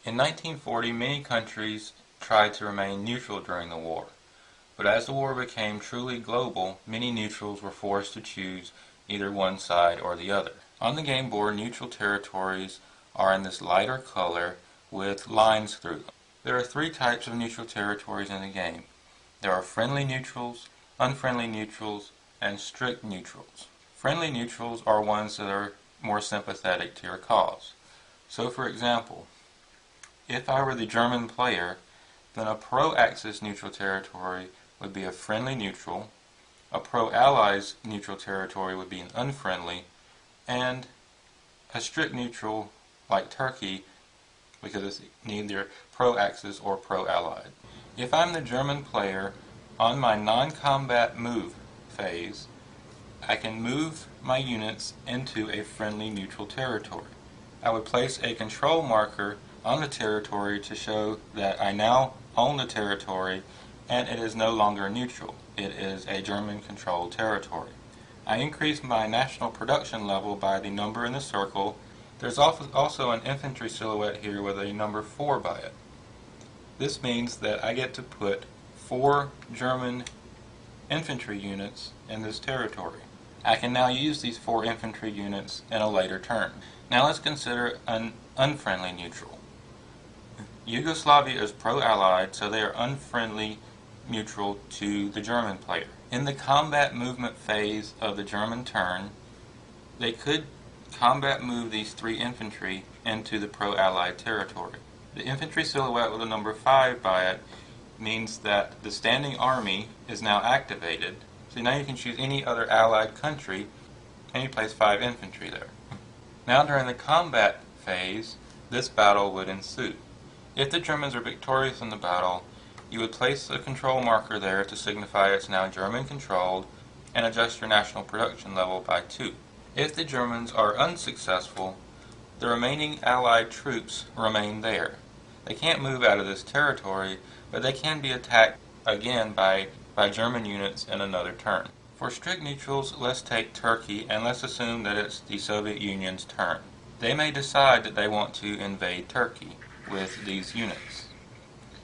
In 1940, many countries tried to remain neutral during the war, but as the war became truly global, many neutrals were forced to choose either one side or the other. On the game board, neutral territories are in this lighter color with lines through them. There are three types of neutral territories in the game. There are friendly neutrals, unfriendly neutrals, and strict neutrals. Friendly neutrals are ones that are more sympathetic to your cause. So for example, if I were the German player, then a pro-Axis neutral territory would be a friendly neutral, a pro-Allies neutral territory would be an unfriendly, and a strict neutral like Turkey, because it's neither pro-Axis or pro-Allied. If I'm the German player, on my non-combat move phase, I can move my units into a friendly neutral territory. I would place a control marker on the territory to show that I now own the territory and it is no longer neutral. It is a German-controlled territory. I increase my national production level by the number in the circle. There's also an infantry silhouette here with a number 4 by it. This means that I get to put 4 German infantry units in this territory. I can now use these 4 infantry units in a later turn. Now let's consider an unfriendly neutral. Yugoslavia is pro-Allied, so they are unfriendly neutral to the German player. In the combat movement phase of the German turn, they could combat move these 3 infantry into the pro-Allied territory. The infantry silhouette with a number 5 by it means that the standing army is now activated. So now you can choose any other Allied country and you place 5 infantry there. Now during the combat phase, this battle would ensue. If the Germans are victorious in the battle, you would place a control marker there to signify it's now German controlled and adjust your national production level by 2. If the Germans are unsuccessful, the remaining Allied troops remain there. They can't move out of this territory, but they can be attacked again by German units in another turn. For strict neutrals, let's take Turkey and let's assume that it's the Soviet Union's turn. They may decide that they want to invade Turkey with these units.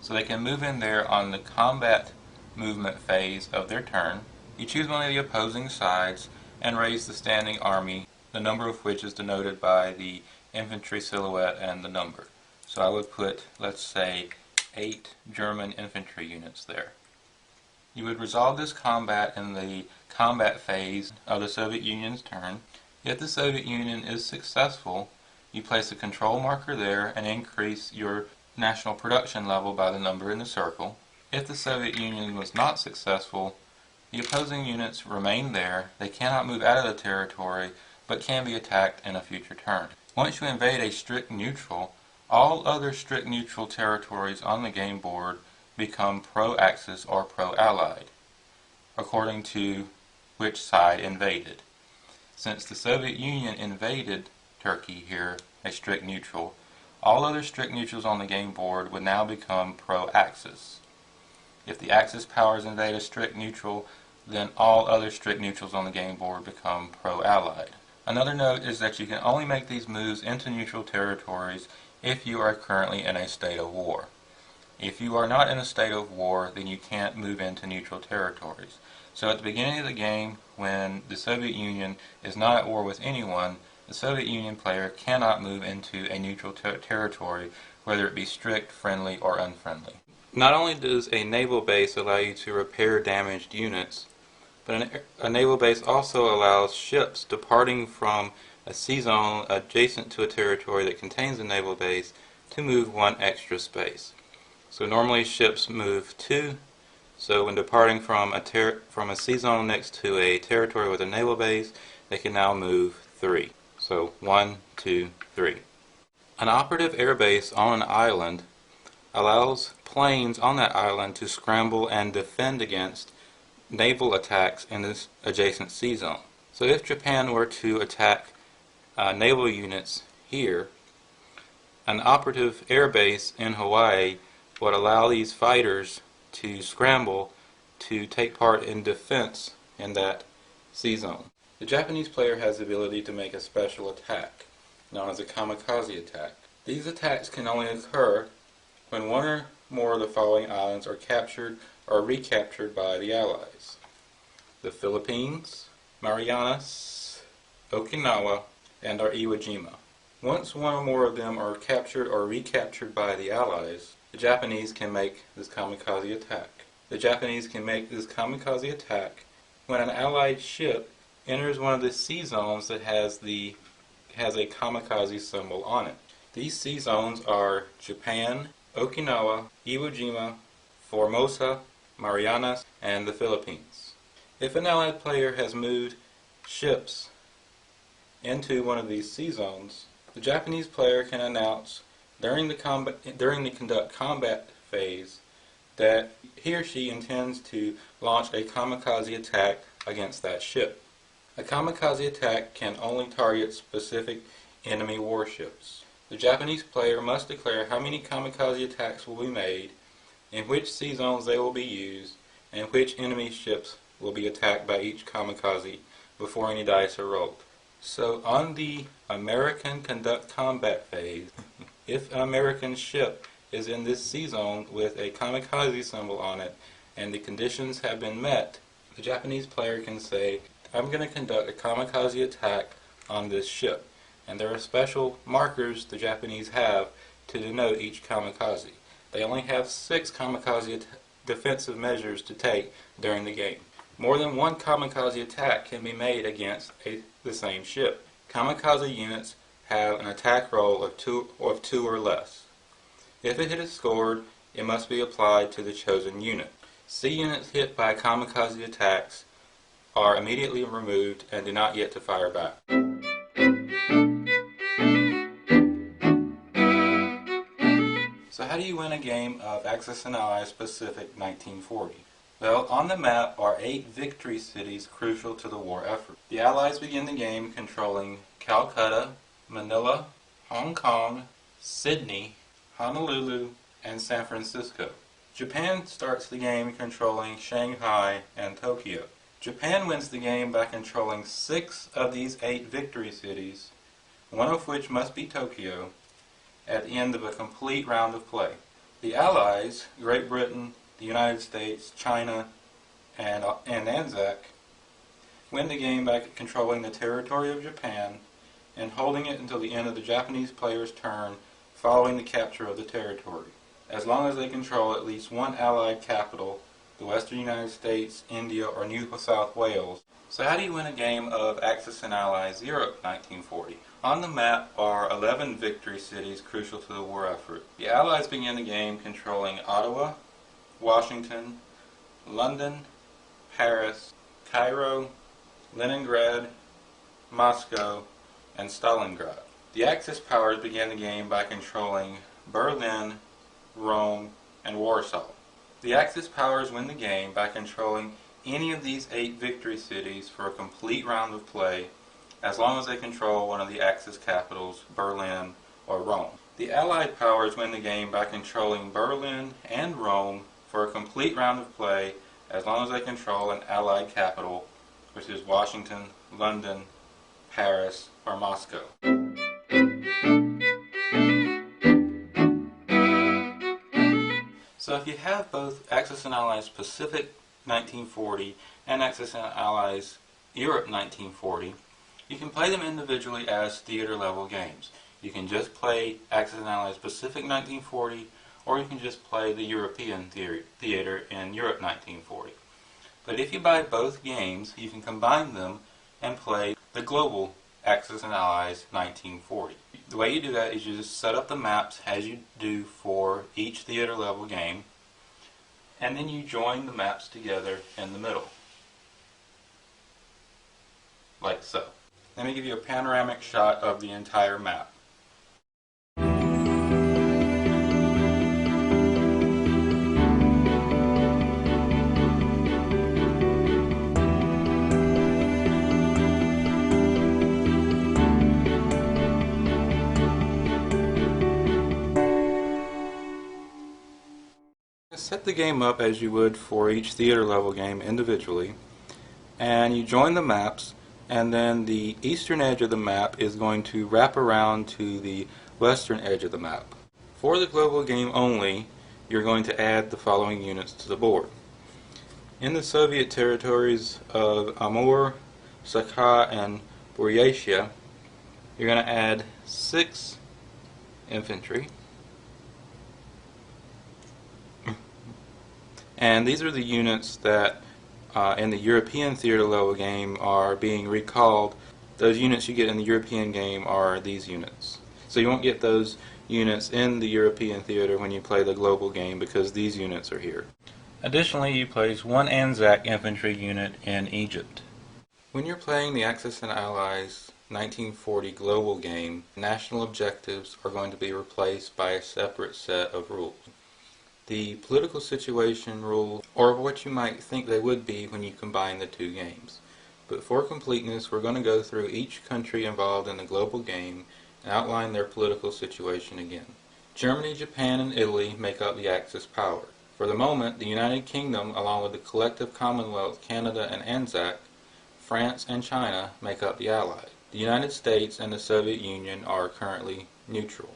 So they can move in there on the combat movement phase of their turn. You choose one of the opposing sides and raise the standing army, the number of which is denoted by the infantry silhouette and the number. So I would put, let's say, 8 German infantry units there. You would resolve this combat in the combat phase of the Soviet Union's turn. If the Soviet Union is successful, you place a control marker there and increase your national production level by the number in the circle. If the Soviet Union was not successful, the opposing units remain there. They cannot move out of the territory, but can be attacked in a future turn. Once you invade a strict neutral, all other strict neutral territories on the game board become pro-Axis or pro-Allied, according to which side invaded. Since the Soviet Union invaded Turkey here, a strict neutral, all other strict neutrals on the game board would now become pro-Axis. If the Axis powers invade a strict neutral, then all other strict neutrals on the game board become pro-Allied. Another note is that you can only make these moves into neutral territories if you are currently in a state of war. If you are not in a state of war, then you can't move into neutral territories. So at the beginning of the game, when the Soviet Union is not at war with anyone, the Soviet Union player cannot move into a neutral territory, whether it be strict, friendly, or unfriendly. Not only does a naval base allow you to repair damaged units, but a naval base also allows ships departing from a sea zone adjacent to a territory that contains a naval base to move 1 extra space. So normally ships move 2, so when departing from a sea zone next to a territory with a naval base, they can now move 3. So 1, 2, 3. An operative airbase on an island allows planes on that island to scramble and defend against naval attacks in this adjacent sea zone. So if Japan were to attack naval units here, an operative airbase in Hawaii would allow these fighters to scramble to take part in defense in that sea zone. The Japanese player has the ability to make a special attack, known as a Kamikaze attack. These attacks can only occur when one or more of the following islands are captured or recaptured by the Allies: the Philippines, Marianas, Okinawa, and our Iwo Jima. Once one or more of them are captured or recaptured by the Allies, the Japanese can make this kamikaze attack. The Japanese can make this kamikaze attack when an Allied ship enters one of the sea zones that has a kamikaze symbol on it. These sea zones are Japan, Okinawa, Iwo Jima, Formosa, Marianas, and the Philippines. If an Allied player has moved ships into one of these sea zones, the Japanese player can announce during the conduct combat phase that he or she intends to launch a kamikaze attack against that ship. A kamikaze attack can only target specific enemy warships. The Japanese player must declare how many kamikaze attacks will be made, in which sea zones they will be used, and which enemy ships will be attacked by each kamikaze before any dice are rolled. So on the American conduct combat phase, if an American ship is in this sea zone with a kamikaze symbol on it and the conditions have been met, the Japanese player can say, I'm going to conduct a kamikaze attack on this ship. And there are special markers the Japanese have to denote each kamikaze. They only have 6 kamikaze defensive measures to take during the game. More than one kamikaze attack can be made against the same ship. Kamikaze units have an attack roll of 2 or less. If a hit is scored, it must be applied to the chosen unit. Sea units hit by kamikaze attacks are immediately removed and do not get to fire back. So how do you win a game of Axis and Allies Pacific 1940? Well, on the map are 8 victory cities crucial to the war effort. The Allies begin the game controlling Calcutta, Manila, Hong Kong, Sydney, Honolulu, and San Francisco. Japan starts the game controlling Shanghai and Tokyo. Japan wins the game by controlling 6 of these 8 victory cities, one of which must be Tokyo, at the end of a complete round of play. The Allies, Great Britain, the United States, China, and Anzac, win the game by controlling the territory of Japan and holding it until the end of the Japanese player's turn following the capture of the territory, as long as they control at least one Allied capital, the Western United States, India, or New South Wales. So how do you win a game of Axis and Allies Europe 1940? On the map are 11 victory cities crucial to the war effort. The Allies begin the game controlling Ottawa, Washington, London, Paris, Cairo, Leningrad, Moscow, and Stalingrad. The Axis powers began the game by controlling Berlin, Rome, and Warsaw. The Axis powers win the game by controlling any of these 8 victory cities for a complete round of play, as long as they control one of the Axis capitals, Berlin or Rome. The Allied powers win the game by controlling Berlin and Rome for a complete round of play, as long as they control an Allied capital, which is Washington, London, Paris, or Moscow. So if you have both Axis and Allies Pacific 1940 and Axis and Allies Europe 1940, you can play them individually as theater level games. You can just play Axis and Allies Pacific 1940, or you can just play the European theater in Europe 1940. But if you buy both games, you can combine them and play the global Axis and Allies 1940. The way you do that is you just set up the maps as you do for each theater level game, and then you join the maps together in the middle, like so. Let me give you a panoramic shot of the entire map. Set the game up as you would for each theater level game individually, and you join the maps, and then the eastern edge of the map is going to wrap around to the western edge of the map. For the global game only, you're going to add the following units to the board. In the Soviet territories of Amur, Sakha, and Buryatia, you're going to add 6 infantry. And these are the units that in the European theater level game are being recalled. Those units you get in the European game are these units. So you won't get those units in the European theater when you play the global game because these units are here. Additionally, you place 1 Anzac infantry unit in Egypt. When you're playing the Axis and Allies 1940 global game, national objectives are going to be replaced by a separate set of rules. The political situation rules are what you might think they would be when you combine the two games. But for completeness, we're going to go through each country involved in the global game and outline their political situation again. Germany, Japan, and Italy make up the Axis power. For the moment, the United Kingdom, along with the collective Commonwealth, Canada, and Anzac, France, and China make up the Allies. The United States and the Soviet Union are currently neutral.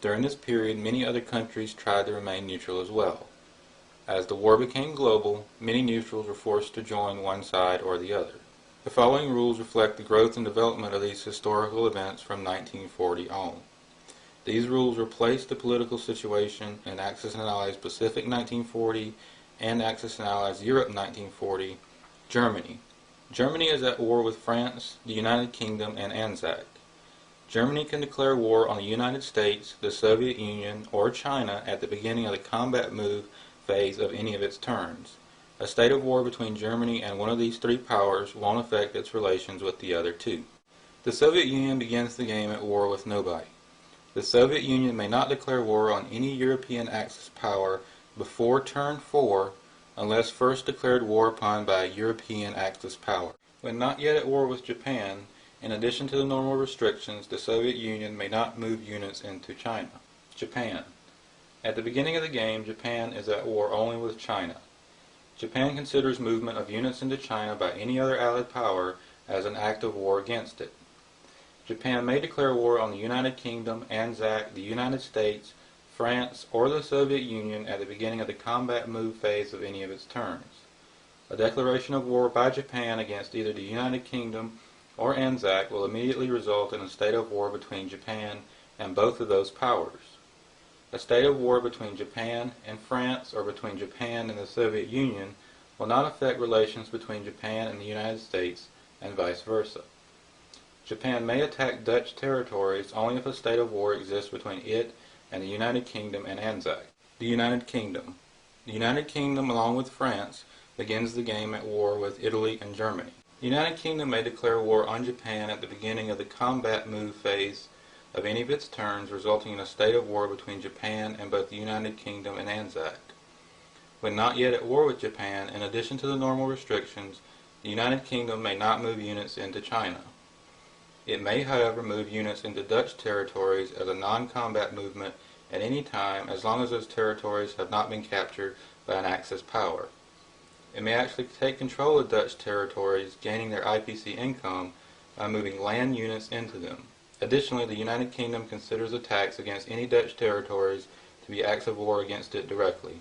During this period, many other countries tried to remain neutral as well. As the war became global, many neutrals were forced to join one side or the other. The following rules reflect the growth and development of these historical events from 1940 on. These rules replace the political situation in Axis and Allies Pacific 1940 and Axis and Allies Europe 1940. Germany. Germany is at war with France, the United Kingdom, and Anzac. Germany can declare war on the United States, the Soviet Union, or China at the beginning of the combat move phase of any of its turns. A state of war between Germany and one of these three powers won't affect its relations with the other two. The Soviet Union begins the game at war with nobody. The Soviet Union may not declare war on any European Axis power before turn 4 unless first declared war upon by a European Axis power. When not yet at war with Japan, in addition to the normal restrictions, the Soviet Union may not move units into China. Japan. At the beginning of the game, Japan is at war only with China. Japan considers movement of units into China by any other Allied power as an act of war against it. Japan may declare war on the United Kingdom, Anzac, the United States, France, or the Soviet Union at the beginning of the combat move phase of any of its turns. A declaration of war by Japan against either the United Kingdom or Anzac will immediately result in a state of war between Japan and both of those powers. A state of war between Japan and France or between Japan and the Soviet Union will not affect relations between Japan and the United States and vice versa. Japan may attack Dutch territories only if a state of war exists between it and the United Kingdom and Anzac. The United Kingdom. The United Kingdom, along with France, begins the game at war with Italy and Germany. The United Kingdom may declare war on Japan at the beginning of the combat move phase of any of its turns, resulting in a state of war between Japan and both the United Kingdom and Anzac. When not yet at war with Japan, in addition to the normal restrictions, the United Kingdom may not move units into China. It may, however, move units into Dutch territories as a non-combat movement at any time as long as those territories have not been captured by an Axis power. It may actually take control of Dutch territories, gaining their IPC income by moving land units into them. Additionally, the United Kingdom considers attacks against any Dutch territories to be acts of war against it directly.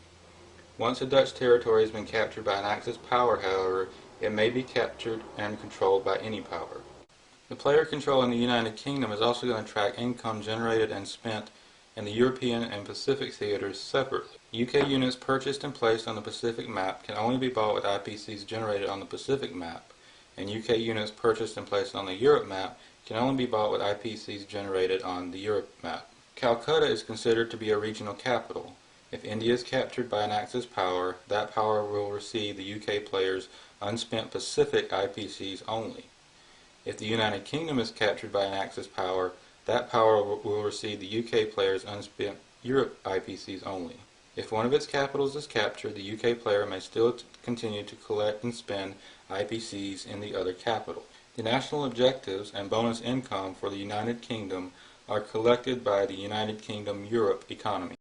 Once a Dutch territory has been captured by an Axis power, however, it may be captured and controlled by any power. The player controlling the United Kingdom is also going to track income generated and spent in the European and Pacific theaters separately. UK units purchased and placed on the Pacific map can only be bought with IPCs generated on the Pacific map, and UK units purchased and placed on the Europe map can only be bought with IPCs generated on the Europe map. Calcutta is considered to be a regional capital. If India is captured by an Axis power, that power will receive the UK players' unspent Pacific IPCs only. If the United Kingdom is captured by an Axis power, that power will receive the UK players' unspent Europe IPCs only. If one of its capitals is captured, the UK player may still continue to collect and spend IPCs in the other capital. The national objectives and bonus income for the United Kingdom are collected by the United Kingdom Europe economy.